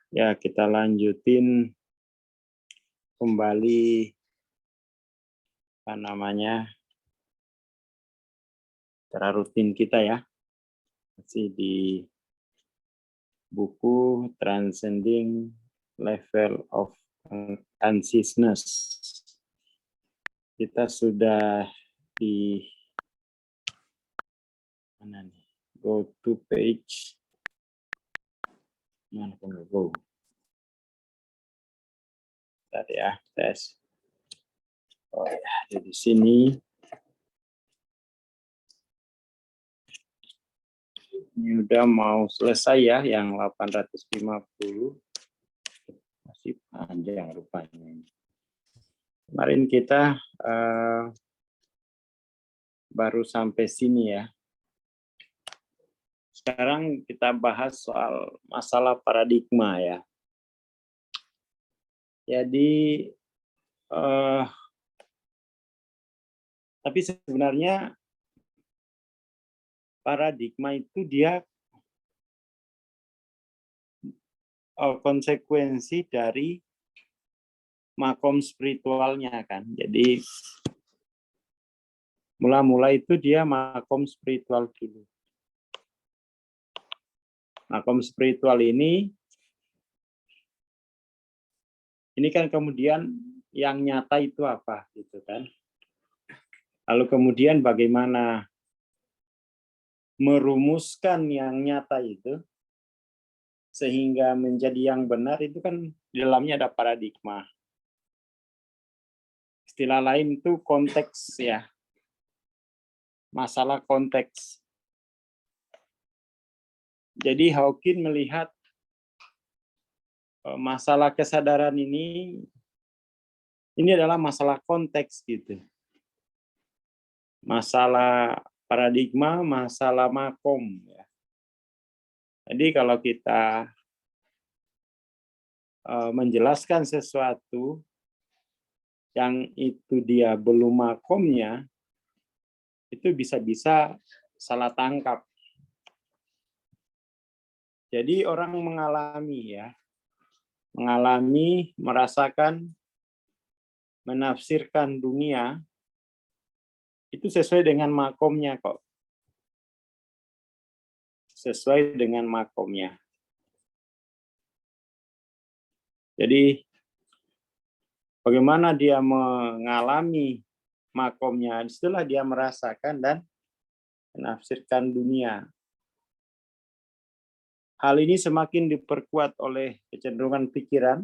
Ya, kita lanjutin kembali cara rutin kita ya. Masih di buku Transcending Level of Consciousness. Kita sudah di mana nih? Go to page. Mana go? Tadi ya, tes. Oh ya, di sini. Ini udah mau selesai ya, yang 850. Masih panjang rupanya. Kemarin kita baru sampai sini ya. Sekarang kita bahas soal masalah paradigma ya. Jadi, tapi sebenarnya paradigma itu dia konsekuensi dari makom spiritualnya kan. Jadi mula-mula itu dia makom spiritual dulu. Makom spiritual ini kan kemudian yang nyata itu apa gitu kan. Lalu kemudian bagaimana merumuskan yang nyata itu sehingga menjadi yang benar itu kan di dalamnya ada paradigma. Istilah lain itu konteks ya. Masalah konteks. Jadi Hawking melihat masalah kesadaran ini adalah masalah konteks gitu. Masalah paradigma, masalah makom ya. Jadi kalau kita menjelaskan sesuatu yang itu dia belum makomnya, itu bisa-bisa salah tangkap. Jadi orang mengalami, merasakan, menafsirkan dunia, itu sesuai dengan makomnya kok. Sesuai dengan makomnya. Jadi bagaimana dia mengalami makomnya, setelah dia merasakan dan menafsirkan dunia. Hal ini semakin diperkuat oleh kecenderungan pikiran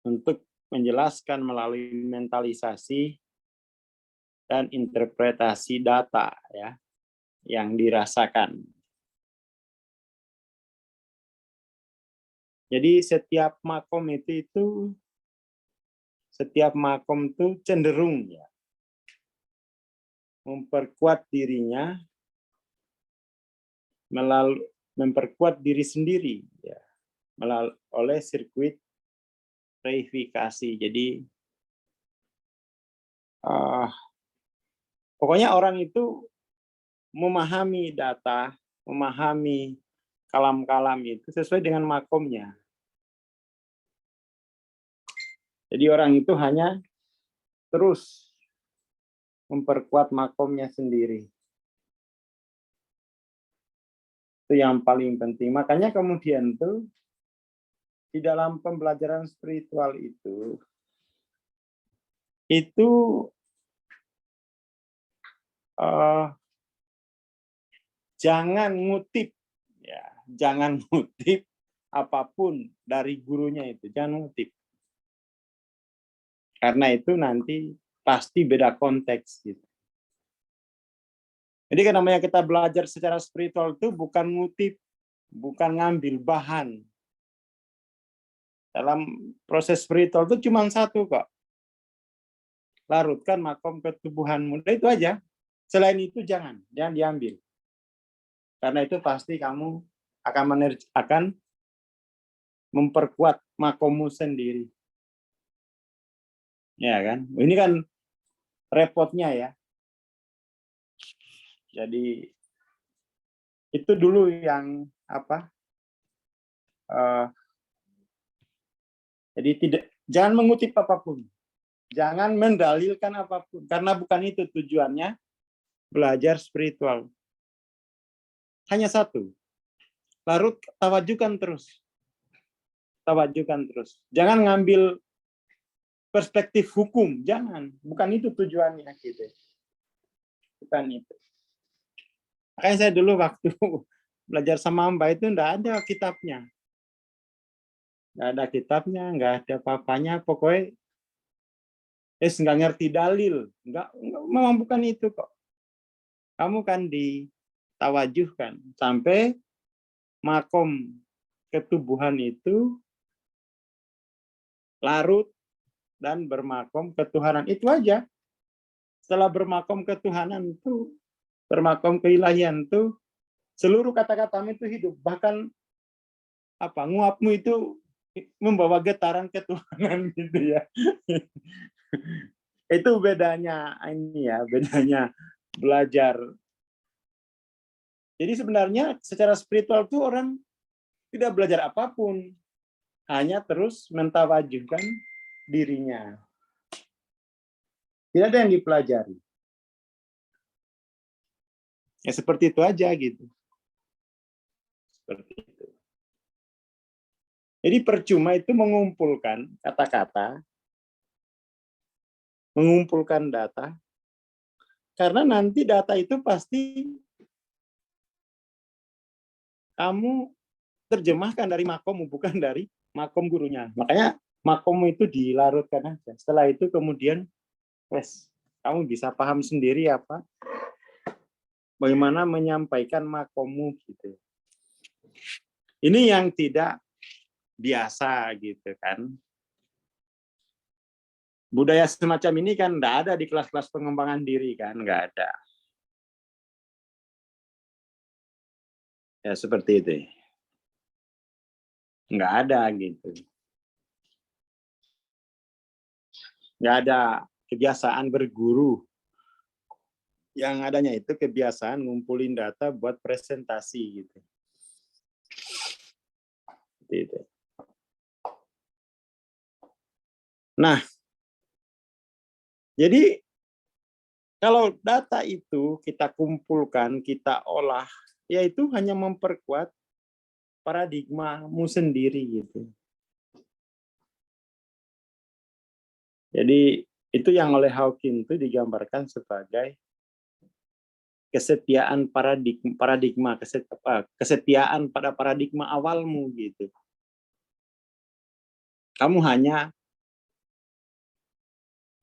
untuk menjelaskan melalui mentalisasi dan interpretasi data ya yang dirasakan. Jadi setiap makom itu cenderung ya memperkuat dirinya memperkuat diri sendiri ya oleh sirkuit reifikasi. Jadi pokoknya orang itu memahami data, memahami kalam-kalam itu sesuai dengan makomnya. Jadi orang itu hanya terus memperkuat makomnya sendiri. Itu yang paling penting. Makanya kemudian tuh di dalam pembelajaran spiritual itu jangan ngutip apapun dari gurunya itu, jangan ngutip. Karena itu nanti pasti beda konteks gitu. Jadi kan namanya kita belajar secara spiritual itu bukan ngutip, bukan ngambil bahan. Dalam proses spiritual itu cuma satu kok. Larutkan makom ketubuhanmu. Nah, itu aja. Selain itu jangan diambil. Karena itu pasti kamu akan memperkuat makommu sendiri. Ya kan? Ini kan repotnya ya. Jadi itu dulu yang apa? Jadi jangan mengutip apapun, jangan mendalilkan apapun, karena bukan itu tujuannya belajar spiritual. Hanya satu, larut tawajukan terus. Tawajukan terus. Jangan ngambil perspektif hukum, jangan. Bukan itu tujuannya gitu. Bukan itu. Makanya saya dulu waktu belajar sama Mbak itu enggak ada kitabnya. Enggak ada kitabnya, enggak ada apa-apanya, pokoknya nggak ngerti dalil. Enggak, memang bukan itu kok. Kamu kan ditawajuhkan sampai makom ketubuhan itu larut dan bermakom ketuhanan. Itu aja. Setelah bermakom ketuhanan itu, bermakom keilahian itu, seluruh kata-katamu itu hidup. Bahkan nguapmu itu membawa getaran ketuhanan gitu ya. Itu bedanya ini ya, bedanya belajar. Jadi sebenarnya secara spiritual tuh orang tidak belajar apapun, hanya terus mentawajuhkan dirinya. Tidak ada yang dipelajari. Ya seperti itu aja gitu. Seperti itu. Jadi percuma itu mengumpulkan kata-kata, mengumpulkan data, karena nanti data itu pasti kamu terjemahkan dari makommu, bukan dari makom gurunya. Makanya makommu itu dilarutkan aja. Setelah itu kemudian kamu bisa paham sendiri apa bagaimana menyampaikan makommu gitu. Ini yang tidak biasa gitu kan. Budaya semacam ini kan enggak ada di kelas-kelas pengembangan diri kan, enggak ada. Ya seperti itu. Enggak ada gitu. Enggak ada kebiasaan berguru. Yang adanya itu kebiasaan ngumpulin data buat presentasi gitu. Gitu. Nah, jadi kalau data itu kita kumpulkan, kita olah, ya itu hanya memperkuat paradigmamu sendiri gitu. Jadi itu yang oleh Hawking itu digambarkan sebagai kesetiaan paradigma, kesetiaan pada paradigma awalmu gitu. Kamu hanya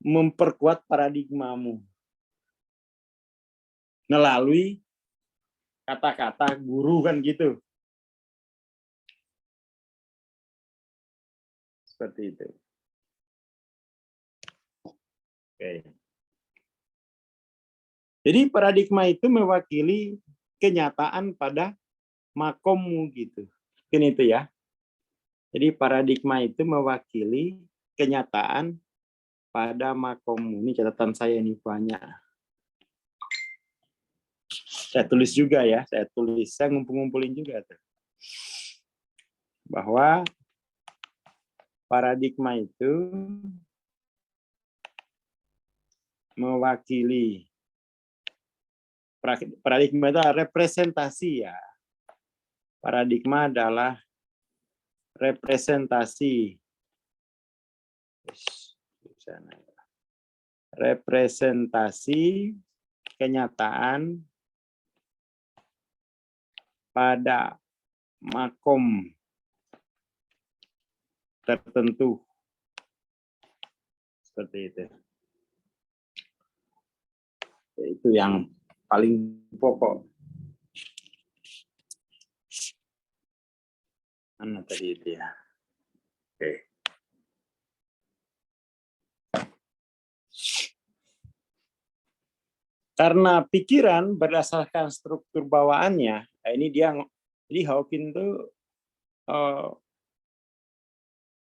memperkuat paradigmamu melalui kata-kata guru kan gitu. Seperti itu. Oke. Jadi paradigma itu mewakili kenyataan pada makommu gitu. Mungkin itu ya. Jadi paradigma itu mewakili kenyataan pada makommu. Ini catatan saya ini banyak. Saya tulis juga ya, saya ngumpul-ngumpulin juga tuh. Bahwa paradigma itu mewakili, paradigma itu representasi ya. Paradigma adalah representasi. Representasi kenyataan pada makom tertentu. Seperti itu. Itu yang paling pokok. Mana tadi itu ya? Oke. Karena pikiran berdasarkan struktur bawaannya, ini dia, jadi Hawking itu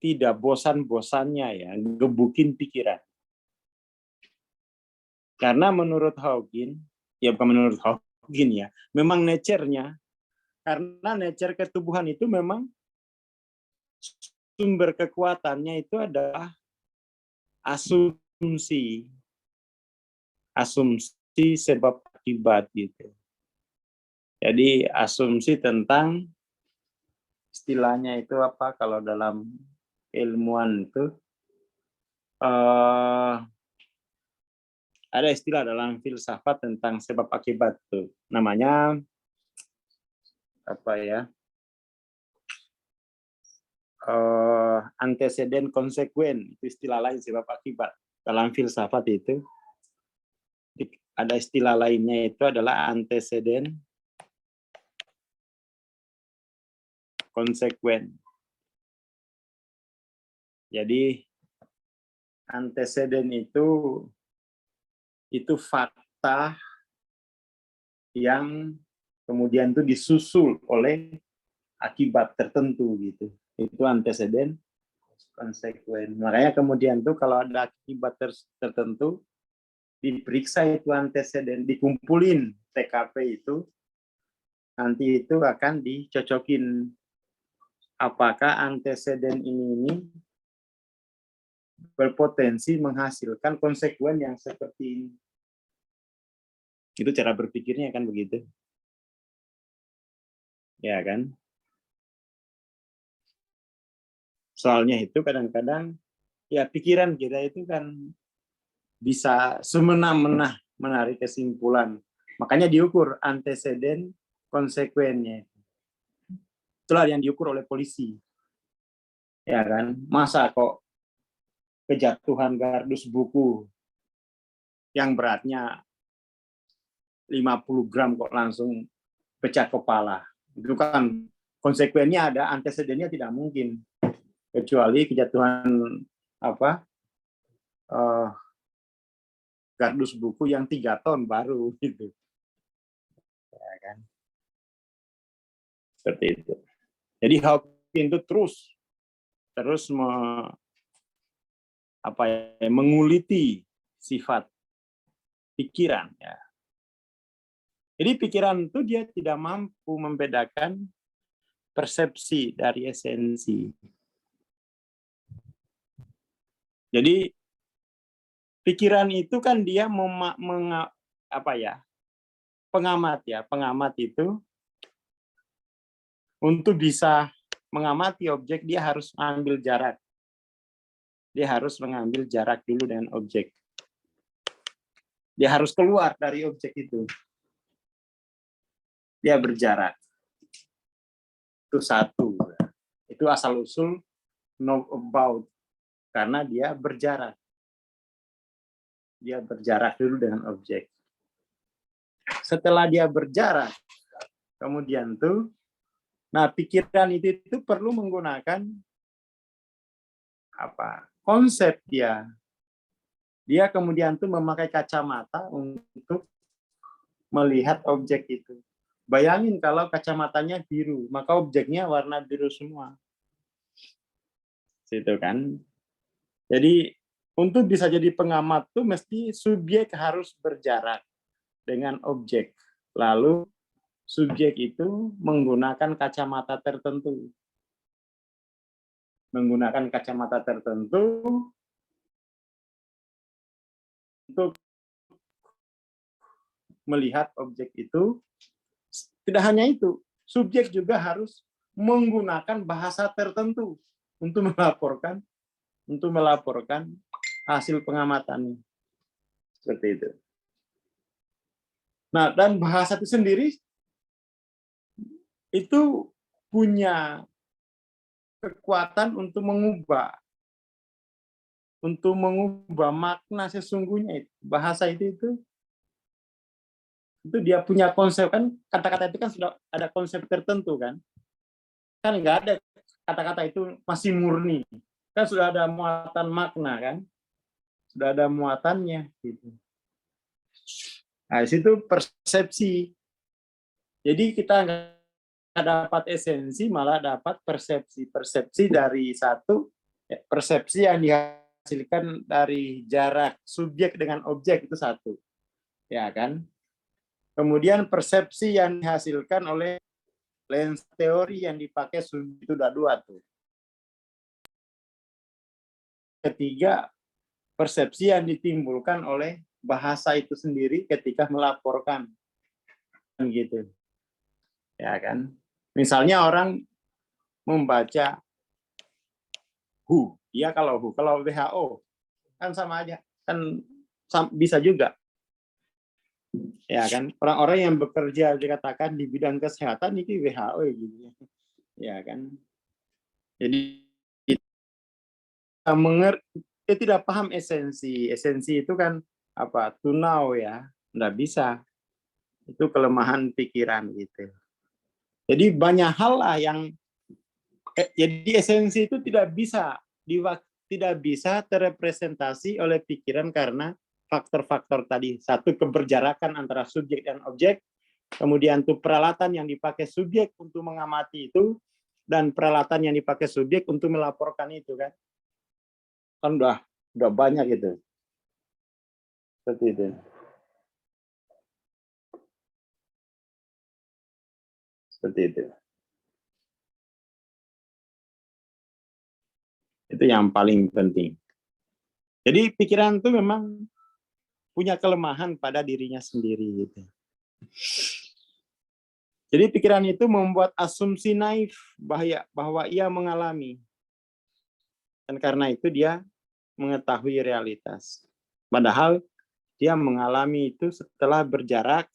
tidak bosan-bosannya ya, gebukin pikiran. Karena menurut Hawking, ya bukan menurut gini ya, memang nature-nya, karena nature ketubuhan itu memang sumber kekuatannya itu adalah asumsi, asumsi sebab akibat gitu. Jadi asumsi tentang istilahnya itu apa kalau dalam ilmuwan itu ada istilah dalam filsafat tentang sebab akibat tuh. Namanya apa ya? Antecedent konsekuen, itu istilah lain sebab akibat. Dalam filsafat itu ada istilah lainnya itu adalah antecedent konsekuen. Jadi antecedent itu fakta yang kemudian itu disusul oleh akibat tertentu gitu. Itu antecedent konsekuen. Makanya kemudian tuh kalau ada akibat tertentu diperiksa itu antecedent, dikumpulin TKP itu, nanti itu akan dicocokin apakah antecedent ini berpotensi menghasilkan konsekuen yang seperti ini. Itu cara berpikirnya kan begitu. Ya kan? Soalnya itu kadang-kadang ya pikiran kita itu kan bisa semena-mena menarik kesimpulan. Makanya diukur antecedent konsekuennya. Itulah yang diukur oleh polisi. Ya kan? Masa kok kejatuhan kardus buku yang beratnya 50 gram kok langsung pecah kepala. Itu kan konsekuennya ada, antecedennya tidak mungkin. Kecuali kejatuhan kardus buku yang 3 ton baru gitu. Ya kan? Seperti itu. Jadi Hawking itu terus menguliti sifat pikiran ya. Jadi pikiran itu dia tidak mampu membedakan persepsi dari esensi. Jadi pikiran itu kan dia pengamat itu untuk bisa mengamati objek dia harus mengambil jarak. Dia harus mengambil jarak dulu dengan objek. Dia harus keluar dari objek itu. Dia berjarak. Itu satu. Itu asal-usul know about. Karena dia berjarak. Dia berjarak dulu dengan objek. Setelah dia berjarak, kemudian tuh, nah pikiran itu perlu menggunakan konsep dia. Dia kemudian tuh memakai kacamata untuk melihat objek itu. Bayangin kalau kacamatanya biru, maka objeknya warna biru semua. Situ kan. Jadi untuk bisa jadi pengamat tuh mesti subjek harus berjarak dengan objek. Lalu subjek itu menggunakan kacamata tertentu. Menggunakan kacamata tertentu untuk melihat objek itu. Tidak hanya itu, subjek juga harus menggunakan bahasa tertentu untuk melaporkan hasil pengamatannya. Seperti itu. Nah, dan bahasa itu sendiri itu punya kekuatan untuk mengubah makna sesungguhnya. Bahasa itu dia punya konsep, kan kata-kata itu kan sudah ada konsep tertentu kan nggak ada kata-kata itu masih murni, kan sudah ada muatan makna kan, sudah ada muatannya gitu. Nah di situ persepsi, jadi kita nggak dapat esensi, malah dapat persepsi dari satu persepsi yang dihasilkan dari jarak subjek dengan objek itu satu, ya kan. Kemudian persepsi yang dihasilkan oleh lens teori yang dipakai itu udah dua tuh. Ketiga, persepsi yang ditimbulkan oleh bahasa itu sendiri ketika melaporkan, gitu. Ya kan? Misalnya orang membaca WHO, ya kalau WHO, kalau WHO kan sama aja, kan bisa juga. Ya kan, orang-orang yang bekerja dikatakan di bidang kesehatan ini WHO gitu. Ya kan. Jadi dia tidak paham esensi. Esensi itu kan apa? To know ya. Nggak bisa. Itu kelemahan pikiran gitu. Jadi banyak hal lah yang jadi esensi itu tidak bisa terrepresentasi oleh pikiran karena faktor-faktor tadi. Satu, keberjarakan antara subjek dan objek. Kemudian tuh peralatan yang dipakai subjek untuk mengamati itu dan peralatan yang dipakai subjek untuk melaporkan itu kan. Kan udah banyak gitu. Seperti itu. Seperti itu. Itu yang paling penting. Jadi pikiran itu memang punya kelemahan pada dirinya sendiri gitu. Jadi pikiran itu membuat asumsi naif bahwa ia mengalami. Dan karena itu dia mengetahui realitas. Padahal dia mengalami itu setelah berjarak,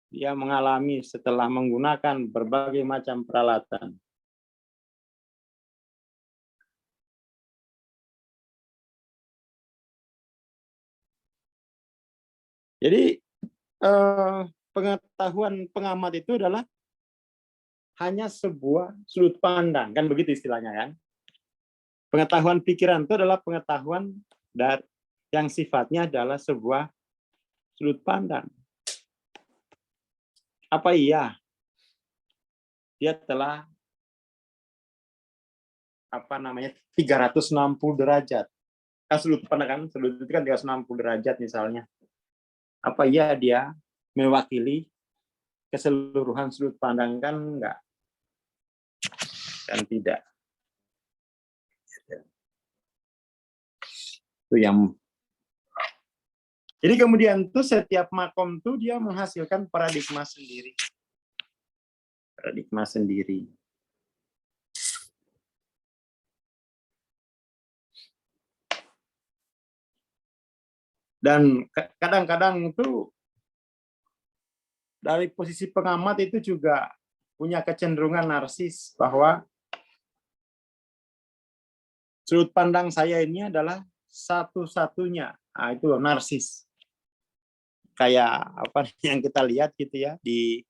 dia mengalami setelah menggunakan berbagai macam peralatan. Jadi pengetahuan pengamat itu adalah hanya sebuah sudut pandang, kan begitu istilahnya kan. Pengetahuan pikiran itu adalah pengetahuan yang sifatnya adalah sebuah sudut pandang. Apa iya dia telah 360 derajat? Kan sudut pandang kan, sudut itu kan 360 derajat misalnya. Apa iya dia mewakili keseluruhan sudut pandang? Kan enggak. Kan tidak. Itu yang. Jadi kemudian tuh setiap makom tuh dia menghasilkan paradigma sendiri. Paradigma sendiri. Dan kadang-kadang itu dari posisi pengamat itu juga punya kecenderungan narsis bahwa sudut pandang saya ini adalah satu-satunya. Nah, itu narsis. Kayak apa yang kita lihat gitu ya di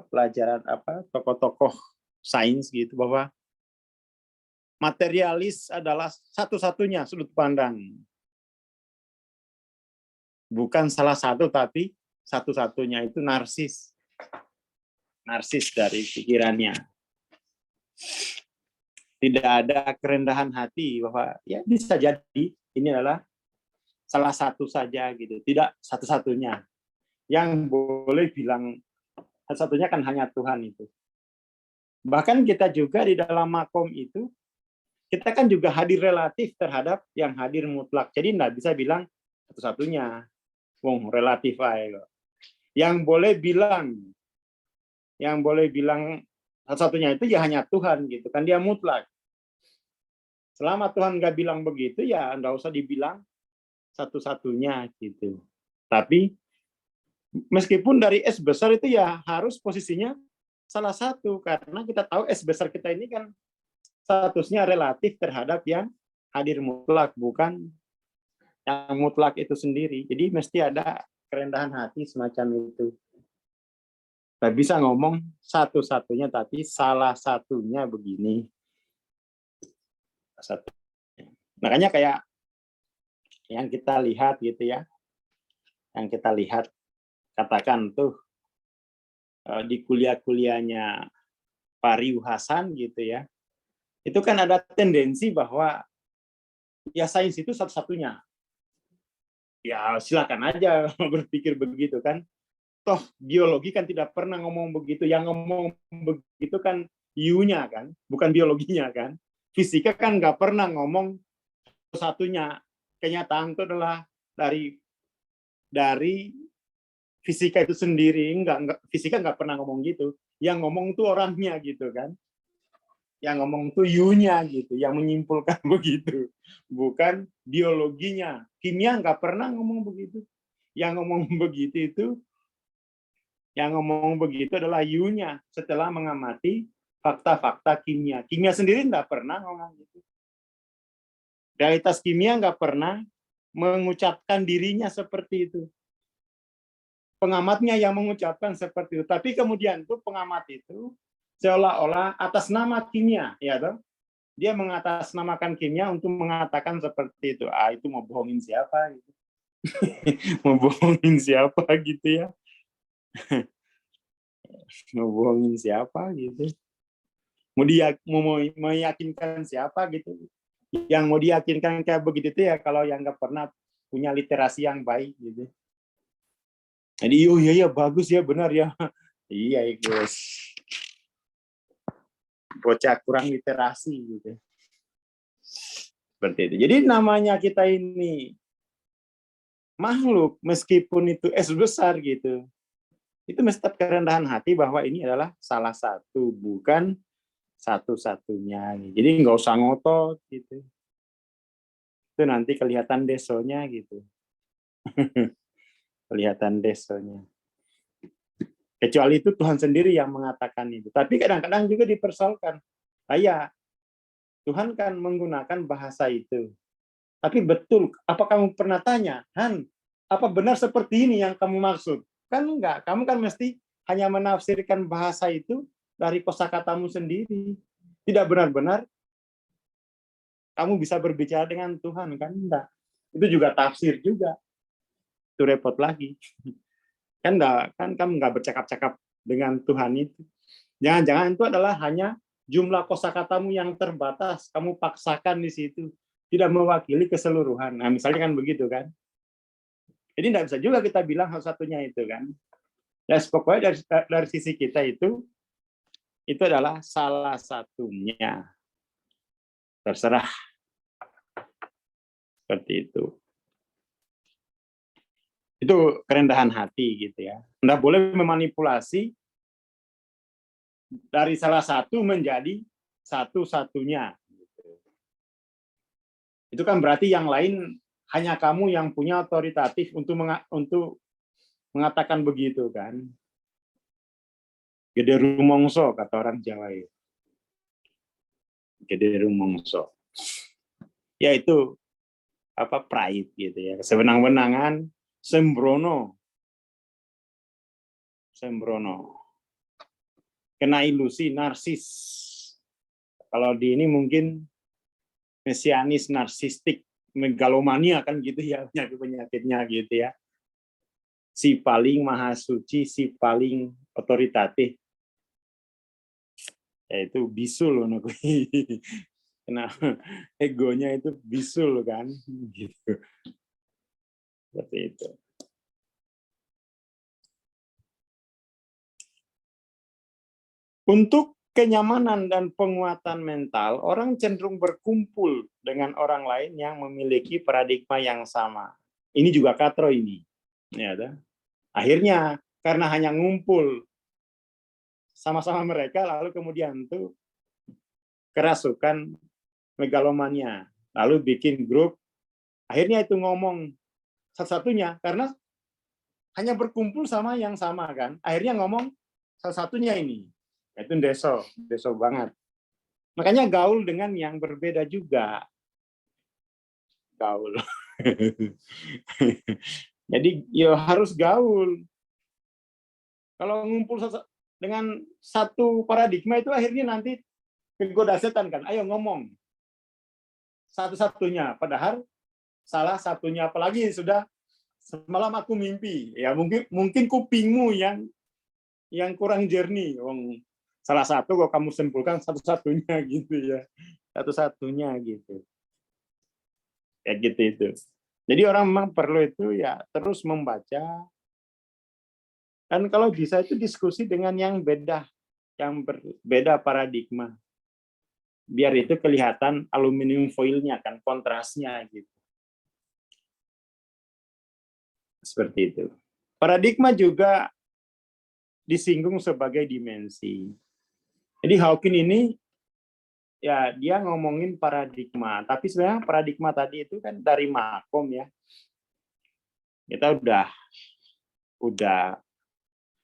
pelajaran tokoh-tokoh sains gitu, bahwa materialis adalah satu-satunya sudut pandang. Bukan salah satu, tapi satu-satunya. Itu narsis. Narsis dari pikirannya. Tidak ada kerendahan hati bahwa ya bisa jadi ini adalah salah satu saja gitu. Tidak satu-satunya. Yang boleh bilang satu-satunya kan hanya Tuhan itu. Bahkan kita juga di dalam makom itu, kita kan juga hadir relatif terhadap yang hadir mutlak. Jadi nggak bisa bilang satu-satunya. Relatif aja. Yang boleh bilang satu-satunya itu ya hanya Tuhan gitu kan, dia mutlak. Selama Tuhan nggak bilang begitu ya nggak usah dibilang satu-satunya gitu. Tapi meskipun dari S besar itu ya harus posisinya salah satu, karena kita tahu S besar kita ini kan statusnya relatif terhadap yang hadir mutlak, bukan yang mutlak itu sendiri. Jadi mesti ada kerendahan hati semacam itu. Nggak bisa ngomong satu-satunya, tapi salah satunya begini. Makanya kayak yang kita lihat gitu ya, yang kita lihat katakan tuh di kuliah-kuliahnya Pak Riu Hasan gitu ya, itu kan ada tendensi bahwa ya sains itu satu-satunya. Ya silakan aja berpikir begitu kan. Toh biologi kan tidak pernah ngomong begitu. Yang ngomong begitu kan you-nya kan, bukan biologinya kan. Fisika kan nggak pernah ngomong satunya. Kenyataan itu adalah dari fisika itu sendiri. Enggak, fisika nggak pernah ngomong gitu. Yang ngomong itu orangnya gitu kan. Yang ngomong itu you-nya gitu, yang menyimpulkan begitu. Bukan biologinya. Kimia nggak pernah ngomong begitu. Yang ngomong begitu adalah you-nya setelah mengamati fakta-fakta kimia. Kimia sendiri nggak pernah ngomong gitu. Realitas kimia nggak pernah mengucapkan dirinya seperti itu. Pengamatnya yang mengucapkan seperti itu. Tapi kemudian tuh pengamat itu seolah-olah atas nama kimia, ya toh? Dia mengatasnamakan kimia untuk mengatakan seperti itu. Itu mau bohongin siapa? Gitu. Mau bohongin siapa gitu ya? Mau bohongin siapa gitu? Mau meyakinkan siapa gitu? Yang mau diyakinkan kayak begitu itu ya kalau yang nggak pernah punya literasi yang baik gitu. Jadi iya bagus ya benar ya. Iya guys. Bocah kurang literasi gitu. Seperti itu. Jadi namanya kita ini makhluk meskipun itu es besar gitu. Itu mesti kerendahan hati bahwa ini adalah salah satu, bukan satu-satunya. Jadi nggak usah ngotot gitu. Itu nanti kelihatan desonya gitu. Kelihatan desonya. Kecuali itu Tuhan sendiri yang mengatakan itu. Tapi kadang-kadang juga dipersoalkan. Ya, Tuhan kan menggunakan bahasa itu. Tapi betul, apa kamu pernah tanya, Han, apa benar seperti ini yang kamu maksud? Kan enggak, kamu kan mesti hanya menafsirkan bahasa itu dari kosakatamu sendiri. Tidak benar-benar kamu bisa berbicara dengan Tuhan, kan enggak. Itu juga tafsir juga. Itu repot lagi. Kan enggak, kan kamu enggak bercakap-cakap dengan Tuhan itu. Jangan-jangan itu adalah hanya jumlah kosakatamu yang terbatas, kamu paksakan di situ. Tidak mewakili keseluruhan. Nah, misalnya kan begitu kan. Jadi tidak bisa juga kita bilang satu-satunya itu kan. Ya, pokoknya dari sisi kita itu adalah salah satunya. Terserah seperti itu. Itu kerendahan hati gitu ya. Tidak boleh memanipulasi dari salah satu menjadi satu-satunya. Itu kan berarti yang lain hanya kamu yang punya otoritatif untuk mengatakan begitu kan. Gede rumongso kata orang Jawa itu. Gede rumongso. Ya itu apa pride gitu ya. Sewenang-wenangan, sembrono. Kena ilusi narsis. Kalau di ini mungkin mesianis narsistik megalomania kan gitu ya penyakitnya gitu ya. Si paling maha suci, si paling otoritatif. Yaitu bisul loh. Nah, egonya itu bisul kan gitu. Seperti itu. Untuk kenyamanan dan penguatan mental, orang cenderung berkumpul dengan orang lain yang memiliki paradigma yang sama. Ini juga katro ini. Ya, akhirnya karena hanya ngumpul sama-sama mereka, lalu kemudian tuh kerasukan megalomania, lalu bikin grup, akhirnya itu ngomong satu-satunya karena hanya berkumpul sama yang sama kan, akhirnya ngomong salah satunya ini, itu deso banget. Makanya gaul dengan yang berbeda juga, gaul. Jadi ya harus gaul. Kalau ngumpul dengan satu paradigma itu akhirnya nanti kegoda setan kan, ayo ngomong satu-satunya, padahal salah satunya, apalagi sudah semalam aku mimpi, ya mungkin kupingmu yang kurang jernih, salah satu kok kamu simpulkan satu-satunya gitu ya, satu-satunya gitu, ya gitu itu. Jadi orang memang perlu itu ya terus membaca Dan kalau bisa itu diskusi dengan yang beda, yang berbeda paradigma. Biar itu kelihatan aluminium foilnya kan, kontrasnya gitu. Seperti itu. Paradigma juga disinggung sebagai dimensi. Jadi Hawking ini ya dia ngomongin paradigma, tapi sebenarnya paradigma tadi itu kan dari Makom ya. Kita udah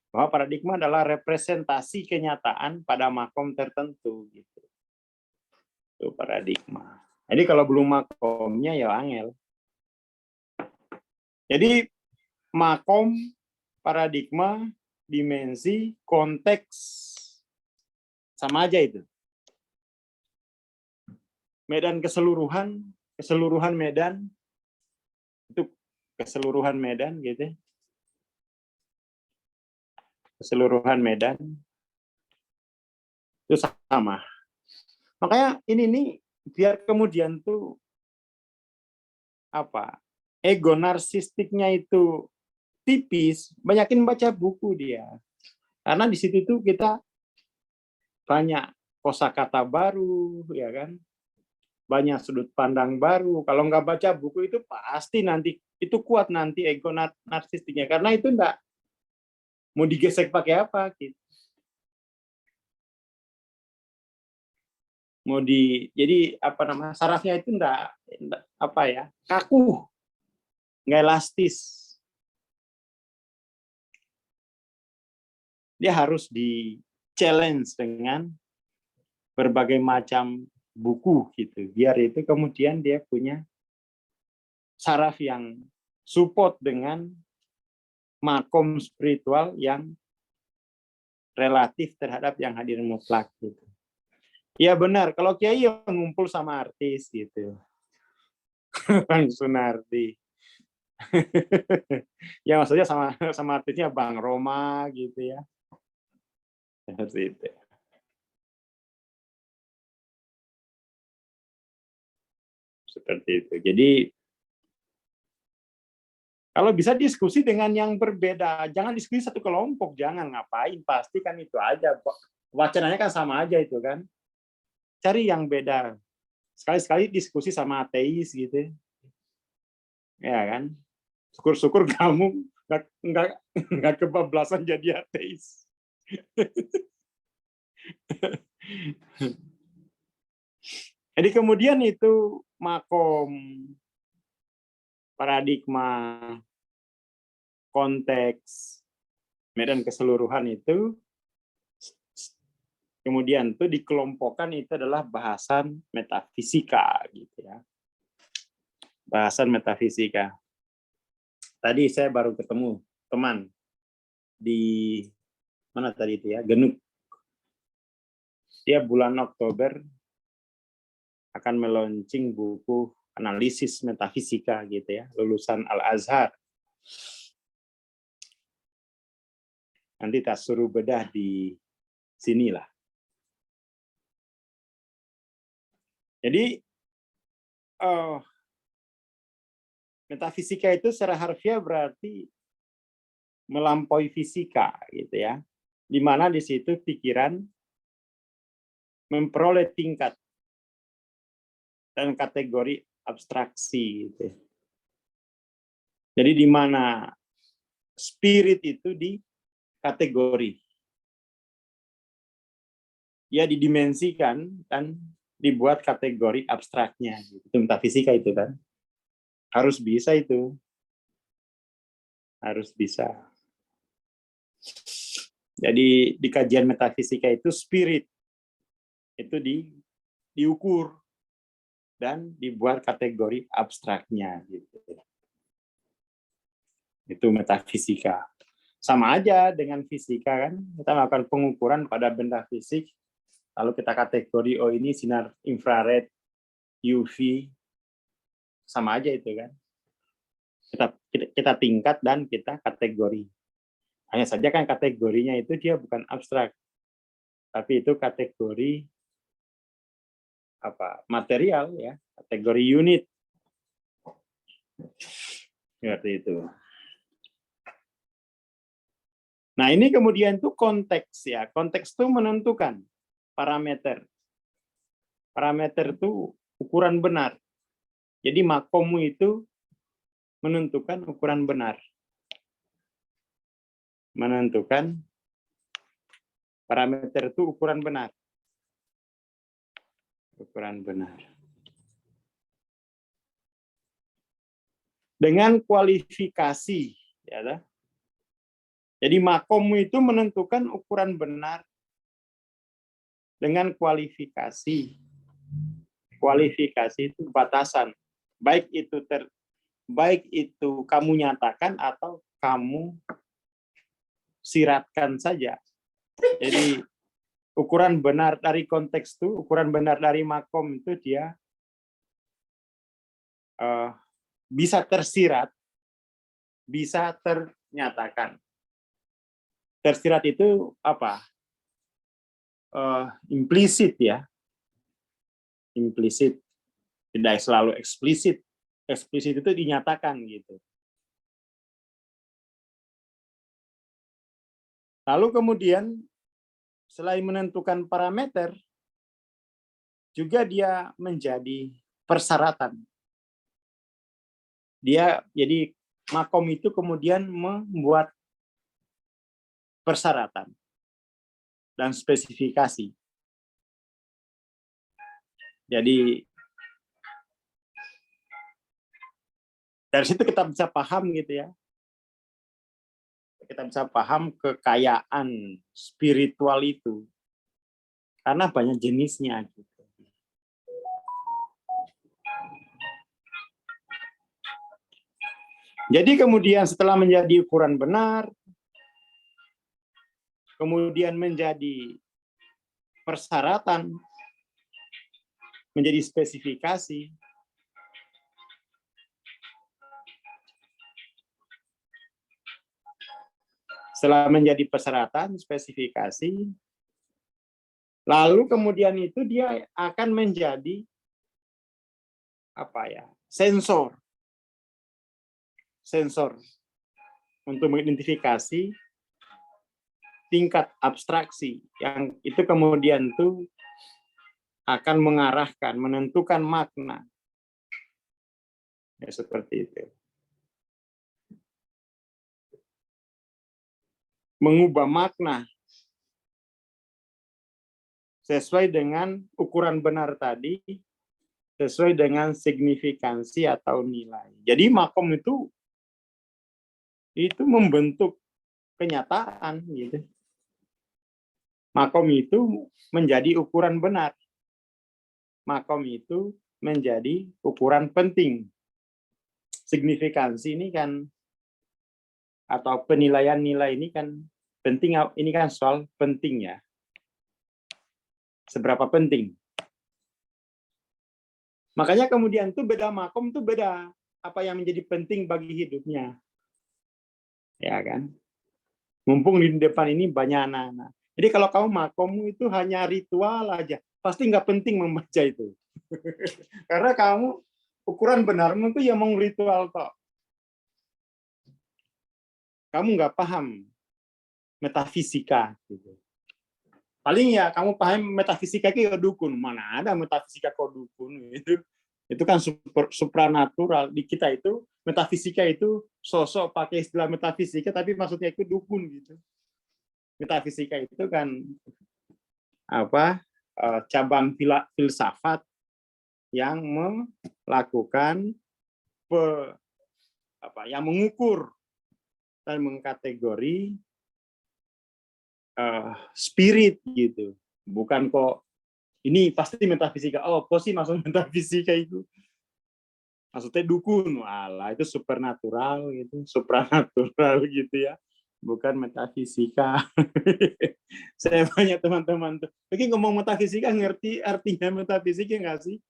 bahwa paradigma adalah representasi kenyataan pada makom tertentu gitu. Itu paradigma. Jadi kalau belum makomnya ya angel. Jadi makom, paradigma, dimensi, konteks sama aja itu. Medan keseluruhan medan itu keseluruhan medan gitu. Keseluruhan medan itu sama. Makanya ini nih biar kemudian tuh apa? Ego narsistiknya itu tipis, banyakin baca buku dia. Karena di situ tuh kita banyak kosakata baru, ya kan? Banyak sudut pandang baru. Kalau nggak baca buku itu pasti nanti itu kuat nanti ego narsistiknya. Karena itu enggak mau digesek pakai apa gitu. Jadi apa namanya sarafnya itu enggak apa ya kaku, nggak elastis. Dia harus di challenge dengan berbagai macam buku gitu. Biar itu kemudian dia punya saraf yang support dengan makom spiritual yang relatif terhadap yang hadir mutlak gitu. Ya benar, kalau Kiai yang ngumpul sama artis gitu. Bang Sunardi. Ya maksudnya sama artisnya Bang Roma gitu ya. Seperti itu. Seperti itu. Jadi kalau bisa diskusi dengan yang berbeda, jangan diskusi satu kelompok, jangan ngapain, pasti kan itu aja. Wacananya kan sama aja itu kan. Cari yang beda. Sekali-sekali diskusi sama ateis gitu. Ya kan? Syukur-syukur kamu nggak kebablasan jadi ateis. Jadi kemudian itu makom, paradigma, konteks, medan keseluruhan itu kemudian itu dikelompokkan itu adalah bahasan metafisika gitu ya. Bahasan metafisika. Tadi saya baru ketemu teman di mana tadi itu ya, Genuk. Dia bulan Oktober akan meluncing buku analisis metafisika gitu ya, lulusan Al-Azhar. Nanti tak suruh bedah di sinilah. Jadi metafisika itu secara harfiah berarti melampaui fisika gitu ya. Di mana di situ pikiran memperoleh tingkat dan kategori abstraksi gitu. Jadi di mana spirit itu di kategori. Ya didimensikan dan dibuat kategori abstraknya. Itu metafisika itu kan. Harus bisa itu. Harus bisa. Jadi di kajian metafisika itu spirit itu diukur dan dibuat kategori abstraknya gitu. Itu metafisika. Sama aja dengan fisika kan, kita melakukan pengukuran pada benda fisik, lalu kita kategori, oh ini sinar infrared, UV, sama aja itu kan. Kita tingkat dan kita kategori. Hanya saja kan kategorinya itu dia bukan abstrak, tapi itu kategori apa material ya, kategori unit. Seperti itu. Nah, ini kemudian tuh konteks ya. Konteks itu menentukan parameter. Parameter itu ukuran benar. Jadi makommu itu menentukan ukuran benar. Menentukan parameter itu ukuran benar. Ukuran benar. Dengan kualifikasi, ya. Jadi makommu itu menentukan ukuran benar dengan kualifikasi. Kualifikasi itu batasan. Baik itu kamu nyatakan atau kamu siratkan saja. Jadi ukuran benar dari konteks itu, ukuran benar dari makom itu dia bisa tersirat, bisa ternyatakan. Tersirat itu apa? Implisit ya. Implisit. Tidak selalu eksplisit. Eksplisit itu dinyatakan gitu. Lalu kemudian selain menentukan parameter, juga dia menjadi persyaratan. Jadi makom itu kemudian membuat persyaratan dan spesifikasi. Jadi dari situ kita bisa paham gitu ya. Kita bisa paham kekayaan spiritual itu. Karena banyak jenisnya gitu. Jadi kemudian setelah menjadi ukuran benar, kemudian menjadi persyaratan, menjadi spesifikasi, setelah menjadi persyaratan, spesifikasi, lalu kemudian itu dia akan menjadi sensor untuk mengidentifikasi tingkat abstraksi yang itu kemudian tuh akan mengarahkan, menentukan makna. Ya, seperti itu. Mengubah makna sesuai dengan ukuran benar tadi, sesuai dengan signifikansi atau nilai. Jadi makom itu membentuk kenyataan gitu. Makom itu menjadi ukuran benar. Makom itu menjadi ukuran penting. Signifikansi ini kan atau penilaian nilai ini kan penting, ini kan soal penting ya. Seberapa penting. Makanya kemudian tuh beda makom tuh beda apa yang menjadi penting bagi hidupnya. Ya kan? Mumpung di depan ini banyak anak-anak. Jadi kalau kamu makommu itu hanya ritual aja, pasti nggak penting membaca itu. Karena kamu ukuran benarmu itu ya mau ritual kok. Kamu nggak paham metafisika gitu. Paling ya kamu paham metafisika ke dukun, mana ada metafisika kok dukun itu kan supranatural. Di kita itu metafisika itu sosok pakai istilah metafisika tapi maksudnya itu dukun gitu. Metafisika itu kan cabang filsafat yang melakukan yang mengukur dan mengkategori spirit gitu. Bukan kok ini pasti metafisika. Oh, kok sih maksud metafisika itu? Maksudnya dukun. Walah, itu supernatural gitu, supranatural gitu ya. Bukan metafisika. Saya banyak teman-teman tuh. Lagi ngomong metafisika ngerti artinya metafisika nggak sih?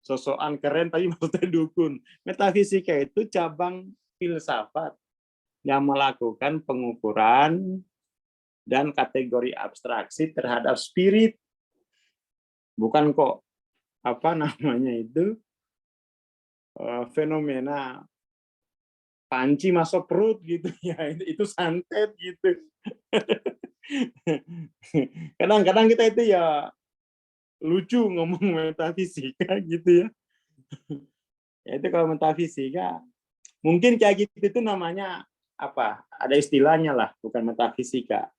Sosokan keren tapi maksudnya dukun. Metafisika itu cabang filsafat yang melakukan pengukuran dan kategori abstraksi terhadap spirit. Bukan kok fenomena panci masuk perut gitu ya, itu santet gitu. Kadang-kadang kita itu ya lucu ngomong metafisika gitu ya. Ya itu kalau metafisika mungkin kayak gitu itu namanya apa? Ada istilahnya lah, bukan metafisika.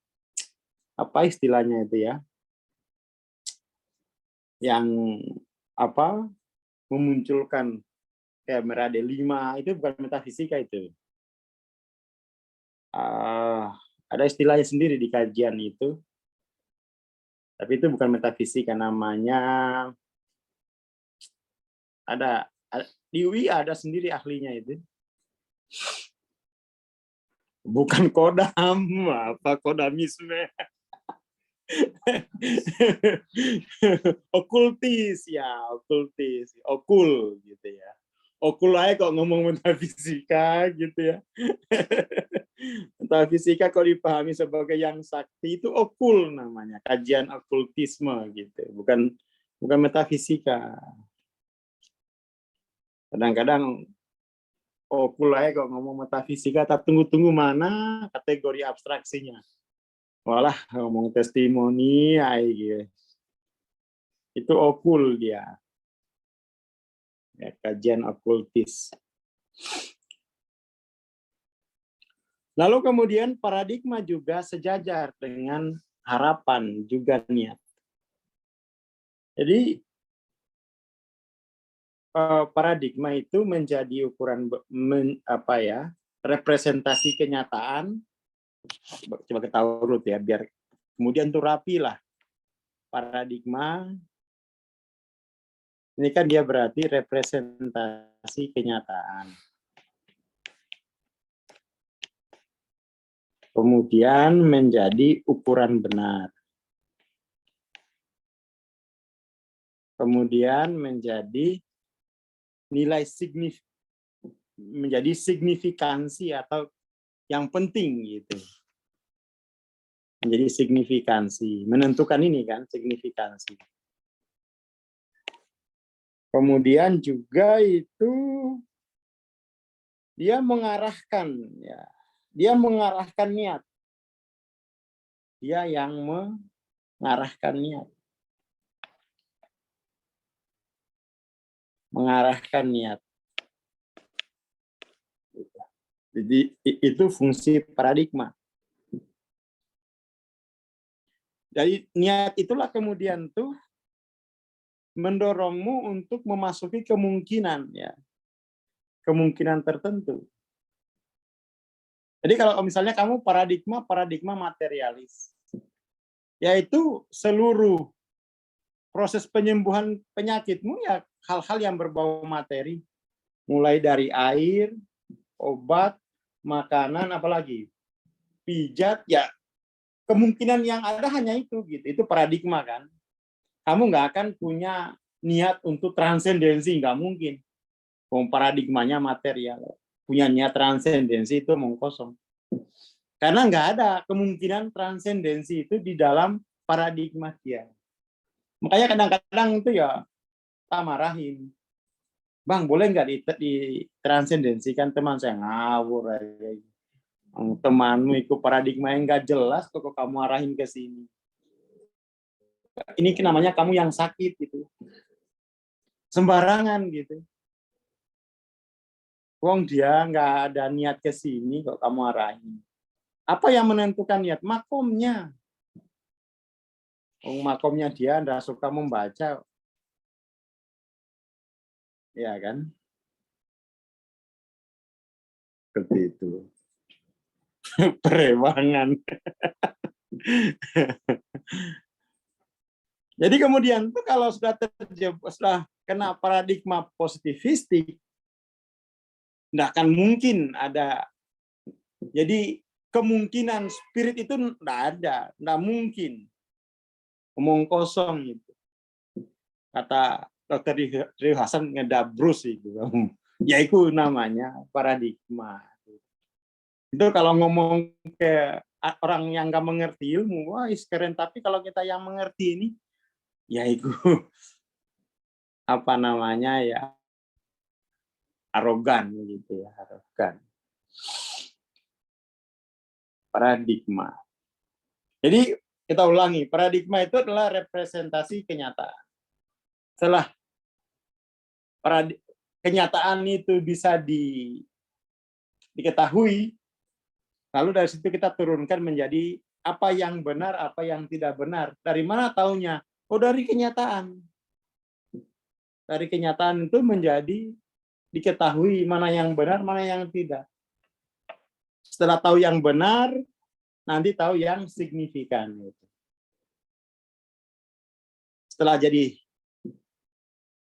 Apa istilahnya itu ya? Yang apa? Memunculkan kayak Merade 5 itu bukan metafisika itu. Ada istilahnya sendiri di kajian itu, tapi itu bukan metafisika, namanya ada di UI ada sendiri ahlinya itu. Bukan kodam, apa kodamisme. Okultis ya, okultis, okul gitu ya. Okul aja kok ngomong metafisika gitu ya. Metafisika kalau dipahami sebagai yang sakti itu okul namanya, kajian okultisme gitu, bukan metafisika. Kadang-kadang okul aja kok ngomong metafisika, tak tunggu-tunggu mana kategori abstraksinya. Walah ngomong testimoni aja. Itu okul dia. Ya, kajian okultis. Lalu kemudian paradigma juga sejajar dengan harapan juga niat. Jadi paradigma itu menjadi ukuran representasi kenyataan. Coba kita urut ya, biar kemudian tuh rapi lah. Paradigma ini kan dia berarti representasi kenyataan. Kemudian menjadi ukuran benar. Kemudian menjadi nilai menjadi signifikansi atau yang penting gitu. Menjadi signifikansi, menentukan ini kan signifikansi. Kemudian juga itu dia mengarahkan ya. Dia mengarahkan niat. Dia yang mengarahkan niat. Mengarahkan niat. Jadi itu fungsi paradigma. Jadi niat itulah kemudian tuh mendorongmu untuk memasuki kemungkinan ya. Kemungkinan tertentu. Jadi kalau misalnya kamu paradigma materialis. Yaitu seluruh proses penyembuhan penyakitmu ya hal-hal yang berbau materi. Mulai dari air, obat, makanan, apalagi pijat, ya kemungkinan yang ada hanya itu gitu. Itu paradigma kan. Kamu nggak akan punya niat untuk transendensi, nggak mungkin. Paradigmanya material. Punya niat transendensi itu omong kosong. Karena nggak ada kemungkinan transendensi itu di dalam paradigma dia. Makanya kadang-kadang itu ya kita marahin. Bang, boleh nggak ditransendensikan teman saya? Ngawur aja. Temanmu itu paradigma yang nggak jelas kok kamu arahin ke sini. Ini namanya kamu yang sakit gitu. Sembarangan gitu. Wong dia nggak ada niat ke sini kok kamu arahin. Apa yang menentukan niat? Makomnya. Makomnya dia nggak suka membaca. Ya kan? Seperti itu. Perewangan. Jadi kemudian tuh kalau sudah kena paradigma positivistik, tidak akan mungkin ada. Jadi kemungkinan spirit itu tidak ada, tidak mungkin. Omong kosong itu. Kata Dr. Rio Hasan ngedabrus itu. Ya itu namanya paradigma. Itu kalau ngomong ke orang yang nggak mengerti ilmu, wah keren. Tapi kalau kita yang mengerti ini, ya itu apa namanya ya arogan gitu ya, arogan. Paradigma. Jadi kita ulangi, paradigma itu adalah representasi kenyataan. Setelah kenyataan itu bisa diketahui, lalu dari situ kita turunkan menjadi apa yang benar, apa yang tidak benar. Dari mana taunya? Oh, dari kenyataan. Dari kenyataan itu menjadi diketahui mana yang benar, mana yang tidak. Setelah tahu yang benar, nanti tahu yang signifikan. Setelah jadi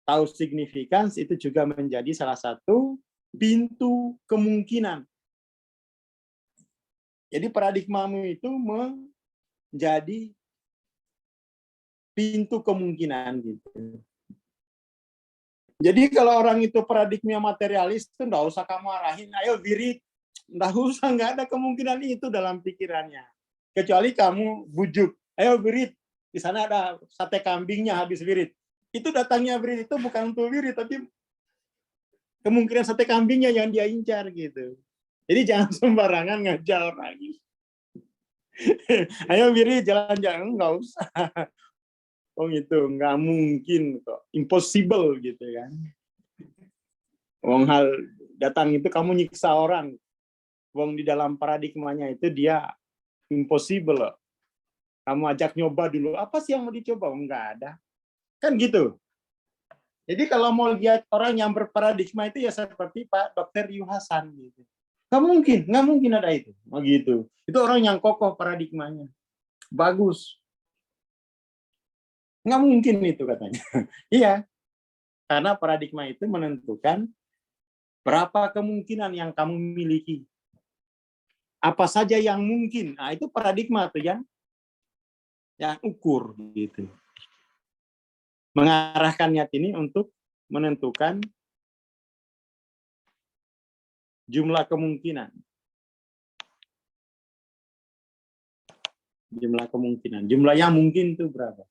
tahu signifikans, itu juga menjadi salah satu pintu kemungkinan. Jadi paradigmamu itu menjadi pintu kemungkinan gitu. Jadi kalau orang itu paradigma materialis itu nggak usah kamu arahin, ayo wirid, nggak usah, nggak ada kemungkinan itu dalam pikirannya. Kecuali kamu bujuk, ayo wirid, di sana ada sate kambingnya habis wirid. Itu datangnya wirid itu bukan untuk wirid, tapi kemungkinan sate kambingnya yang dia incar gitu. Jadi jangan sembarangan ngajar orang. Ayo wirid jalan-jalan, nggak usah. Oh itu nggak mungkin kok, impossible gitu kan. Wong hal datang itu kamu nyiksa orang. Wong di dalam paradigmanya itu dia impossible loh. Kamu ajak nyoba dulu, apa sih yang mau dicoba? Nggak ada. Kan gitu. Jadi kalau mau lihat orang yang berparadigma itu ya seperti Pak Dr. Yu Hasan gitu. Nggak mungkin ada itu. Oh gitu. Itu orang yang kokoh paradigmanya. Bagus. Nggak mungkin itu katanya. Iya. Karena paradigma itu menentukan berapa kemungkinan yang kamu miliki. Apa saja yang mungkin. Nah, itu paradigma tuh yang ukur gitu. Mengarahkan niat ini untuk menentukan jumlah kemungkinan. Jumlah kemungkinan. Jumlah yang mungkin itu berapa?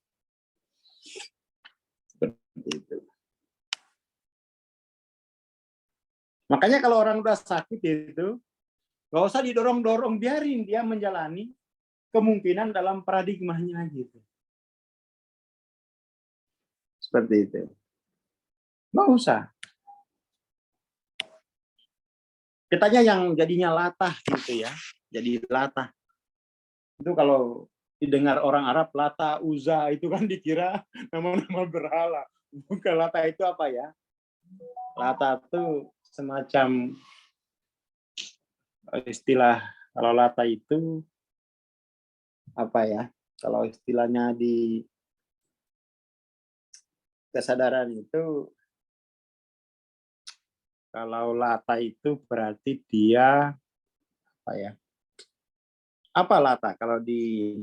Seperti itu. Makanya kalau orang udah sakit itu, nggak usah didorong-dorong, biarin dia menjalani kemungkinan dalam paradigmanya gitu. Seperti itu. Nggak usah. Kitanya yang jadinya latah gitu ya. Jadi latah. Itu kalau didengar orang Arab, Lata, Uzza, itu kan dikira nama-nama berhala. Bukan, Lata itu apa ya? Lata itu semacam istilah, kalau Lata itu apa ya? Kalau istilahnya di kesadaran itu, kalau Lata itu berarti dia apa ya? Apa Lata? Kalau di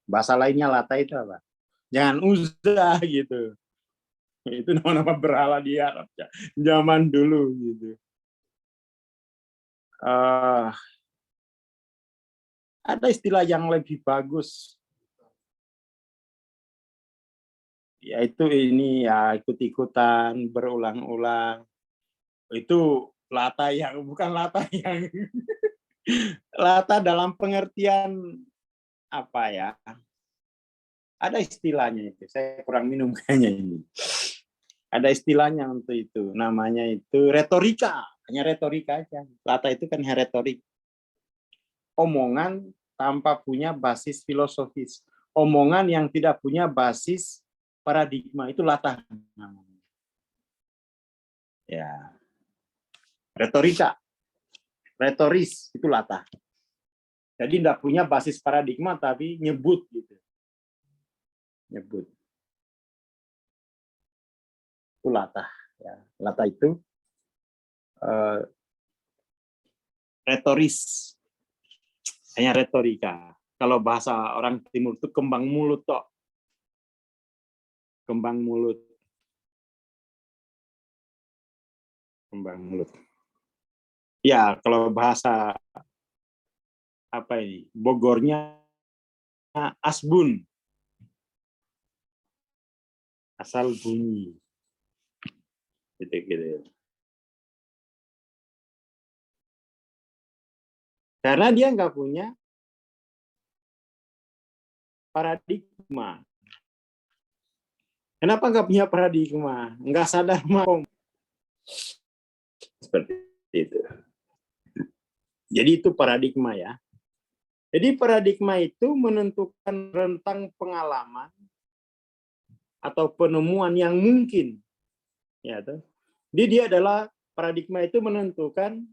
bahasa lainnya Lata itu apa? Jangan Uzza gitu. Itu nama-nama berhala di Arab ya. Zaman dulu gitu. Ada istilah yang lebih bagus, yaitu ini ya ikut-ikutan, berulang-ulang. Itu Lata yang bukan Lata yang Lata dalam pengertian apa ya? Ada istilahnya itu. Saya kurang minum kayaknya ini. Ada istilahnya untuk itu. Namanya itu retorika. Hanya retorika aja. Lata itu kan retorik. Omongan tanpa punya basis filosofis. Omongan yang tidak punya basis paradigma, itu Lata. Ya. Retorika. Retoris, itu Lata. Jadi tidak punya basis paradigma, tapi nyebut gitu. Nyebut. Itu Lata. Ya. Lata itu retoris. Hanya retorika. Kalau bahasa orang timur itu kembang mulut toh. Kembang mulut. Kembang mulut. Ya, kalau bahasa apa ini? Bogornya asbun. Asal bunyi. Gitu. Karena dia nggak punya paradigma. Kenapa nggak punya paradigma? Nggak sadar makom. Seperti itu. Jadi itu paradigma ya. Jadi paradigma itu menentukan rentang pengalaman atau penemuan yang mungkin. Ya, tuh. Jadi dia adalah paradigma itu menentukan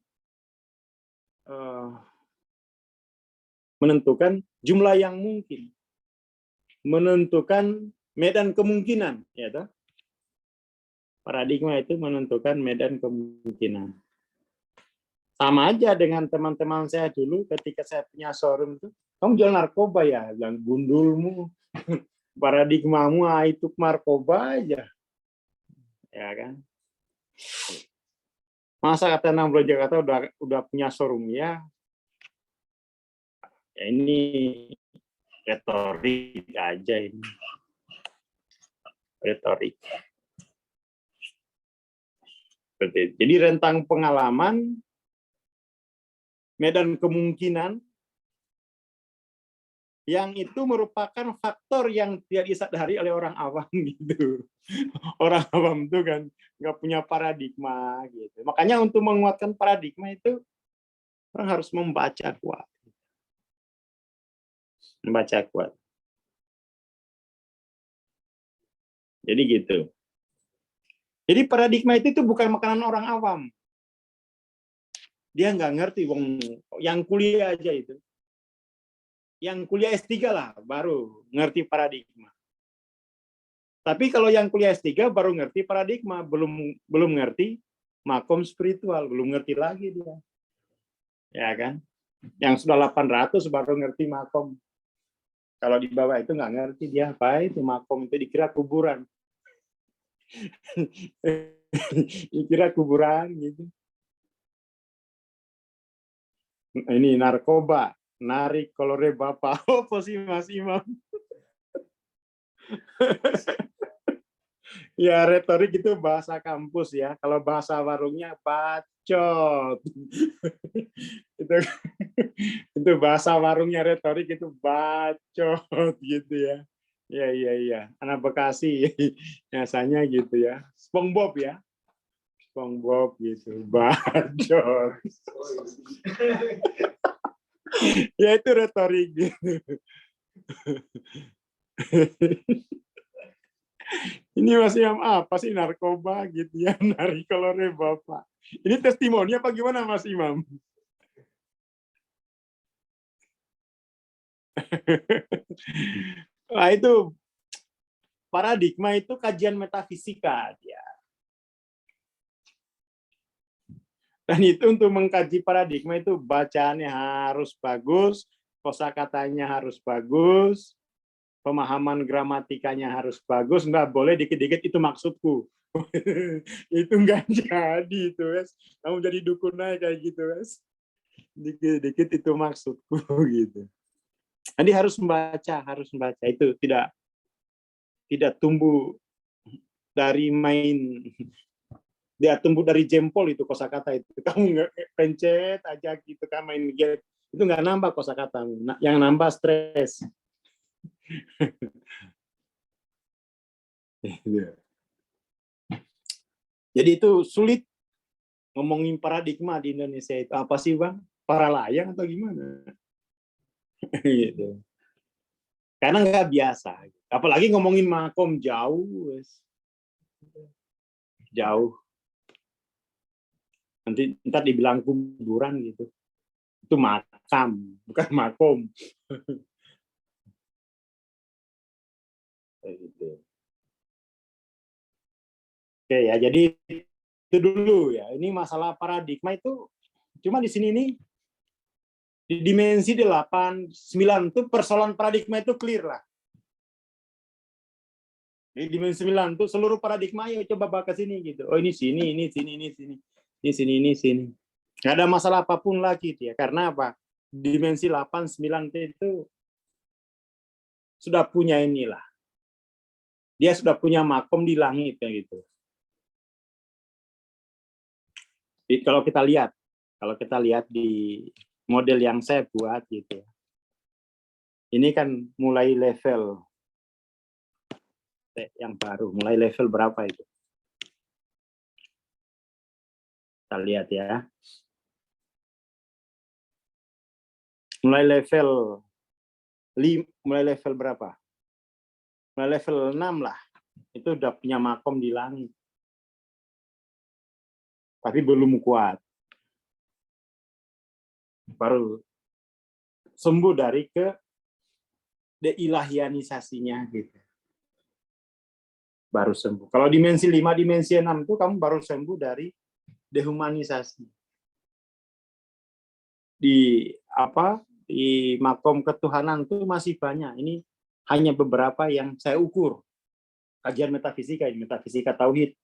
jumlah yang mungkin, menentukan medan kemungkinan. Ya, tuh. Paradigma itu menentukan medan kemungkinan. Sama aja dengan teman-teman saya dulu ketika saya punya showroom itu, kamu jual narkoba ya, bilang gundulmu, paradigmamu itu narkoba aja, ya kan? Masa kata 6 Jakarta udah punya showroom ya? Ya ini retorik aja ini, retorik. Jadi rentang pengalaman, medan kemungkinan, yang itu merupakan faktor yang tidak disadari oleh orang awam gitu. Orang awam itu kan nggak punya paradigma gitu. Makanya untuk menguatkan paradigma itu orang harus membaca kuat. Membaca kuat. Jadi gitu. Jadi paradigma itu bukan makanan orang awam. Dia nggak ngerti, wong yang kuliah aja itu. Yang kuliah S3 lah baru ngerti paradigma. Tapi kalau yang kuliah S3 baru ngerti paradigma, belum ngerti makom spiritual, belum ngerti lagi dia. Ya kan? Yang sudah 800 baru ngerti makom. Kalau di bawah itu nggak ngerti dia apa itu makom, itu dikira kuburan. Dikira kuburan gitu. Ini narkoba, narik kolore bapak. Apa sih Mas Imam? Ya retorik itu bahasa kampus ya. Kalau bahasa warungnya bacot. itu bahasa warungnya retorik itu bacot gitu ya. Iya iya iya. Anak Bekasi biasanya gitu ya. SpongeBob ya. SpongeBob gitu. Bacot. Ya itu retorik gitu. Ini masih yang apa sih narkoba gitu ya, narik kolornya bapak. Ini testimoni apa gimana Mas Imam? Nah itu paradigma itu kajian metafisika dia. Dan itu untuk mengkaji paradigma itu bacaannya harus bagus, kosakatanya harus bagus, pemahaman gramatikanya harus bagus, nggak boleh dikit-dikit itu maksudku. Itu nggak jadi itu, Wes. Kamu jadi dukun aja kayak gitu, Wes. Dikit-dikit itu maksudku gitu. Jadi harus membaca itu tidak tumbuh dari main, dia tumbuh dari jempol itu kosakata itu. Kamu nggak pencet aja gitu kan main game itu nggak nambah kosakata, yang nambah stres. Jadi itu sulit ngomongin paradigma di Indonesia itu apa sih Bang? Para layang atau gimana? Gitu. Karena nggak biasa. Apalagi ngomongin makom jauh, jauh. Nanti ntar dibilang kuburan gitu. Itu makam, bukan makom. Gitu. Oke ya, jadi itu dulu ya. Ini masalah paradigma itu cuma di sini nih di dimensi 8, 9 itu persoalan paradigma itu clear lah. Di dimensi 9 itu seluruh paradigma ayo coba bawa ke sini gitu. Oh ini sini, ini sini, ini sini. Ini sini, ini sini. Nggak ada masalah apapun lagi dia. Karena apa? Dimensi 8, 9 itu sudah punya inilah. Dia sudah punya makom di langit kayak gitu. Jadi, kalau kita lihat di model yang saya buat gitu. Ini kan mulai level yang baru, mulai level berapa itu? Kita lihat ya. Mulai level berapa? Mulai level 6 lah. Itu udah punya makom di langit. Tapi belum kuat. Baru sembuh dari deilahianisasinya gitu. Baru sembuh. Kalau dimensi 5, dimensi 6 itu kamu baru sembuh dari dehumanisasi. Di makom ketuhanan itu masih banyak. Ini hanya beberapa yang saya ukur. Kajian metafisika, metafisika tauhid.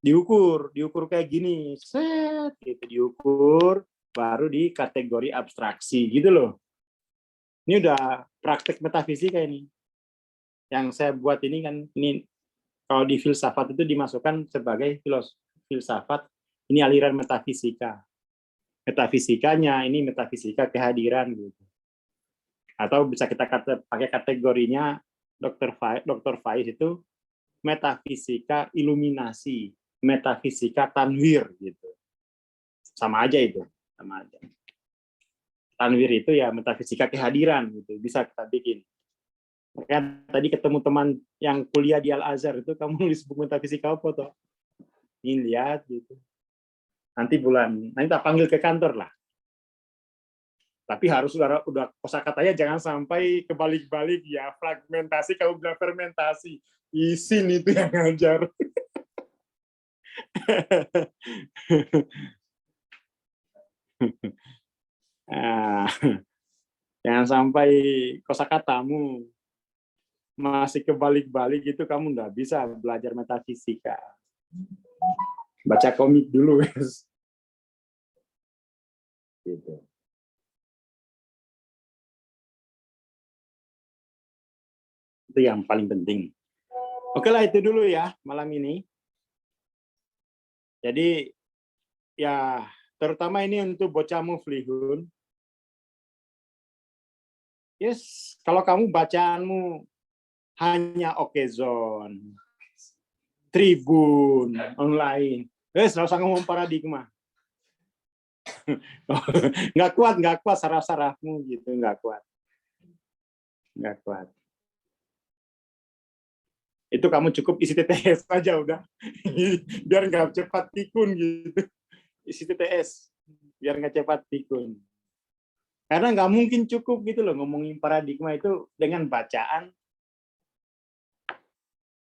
Diukur kayak gini. Set gitu diukur, baru di kategori abstraksi gitu loh. Ini udah praktek metafisika ini. Yang saya buat ini kan, ini kalau di filsafat itu dimasukkan sebagai filsafat, ini aliran metafisika. Metafisikanya ini metafisika kehadiran gitu. Atau bisa kita pakai kategorinya Dr. Faiz itu metafisika iluminasi, metafisika tanwir gitu. Sama aja itu, sama aja. Tanwir itu ya metafisika kehadiran gitu, bisa kita bikin. Makanya tadi ketemu teman yang kuliah di Al-Azhar itu, kamu nulis buku metafisika apa toh? Ini lihat gitu. Nanti tak panggil ke kantor lah. Tapi harus udah kosakatanya jangan sampai kebalik-balik ya, fragmentasi, kamu bilang fermentasi. Isin itu yang ngajar. Nah, jangan sampai kosakatamu masih kebalik-balik itu, kamu nggak bisa belajar metafisika. Baca komik dulu, guys. Gitu. Itu yang paling penting. Oke lah, itu dulu ya malam ini. Jadi ya terutama ini untuk bocah muflihun. Yes, kalau kamu bacaanmu hanya Okezone, Tribun, online, nggak usah ngomong paradigma. Nggak kuat saraf-sarafmu gitu, nggak kuat. Itu kamu cukup isi TTS aja udah, biar nggak cepat pikun gitu. Isi TTS, biar nggak cepat pikun. Karena nggak mungkin cukup gitu loh ngomongin paradigma itu dengan bacaan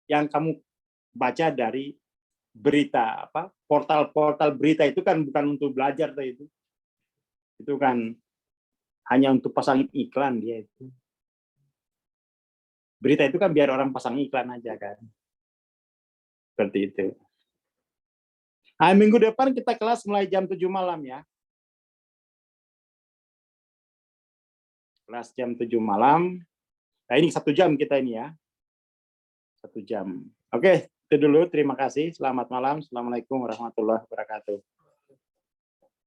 yang kamu baca dari berita portal-portal berita itu kan bukan untuk belajar itu kan hanya untuk pasang iklan dia itu. Berita itu kan biar orang pasang iklan aja kan. Seperti itu. Nah, minggu depan kita kelas mulai jam 7 malam ya. Kelas jam 7 malam. Nah, ini 1 jam kita ini ya. 1 jam. Oke, itu dulu. Terima kasih. Selamat malam. Assalamualaikum warahmatullahi wabarakatuh.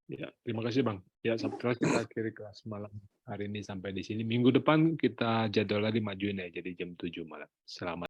Ya, terima kasih Bang. Ya, sampai kita akhiri kelas malam hari ini sampai di sini. Minggu depan kita jadwal lagi majuin ya, jadi jam 7 malam. Selamat.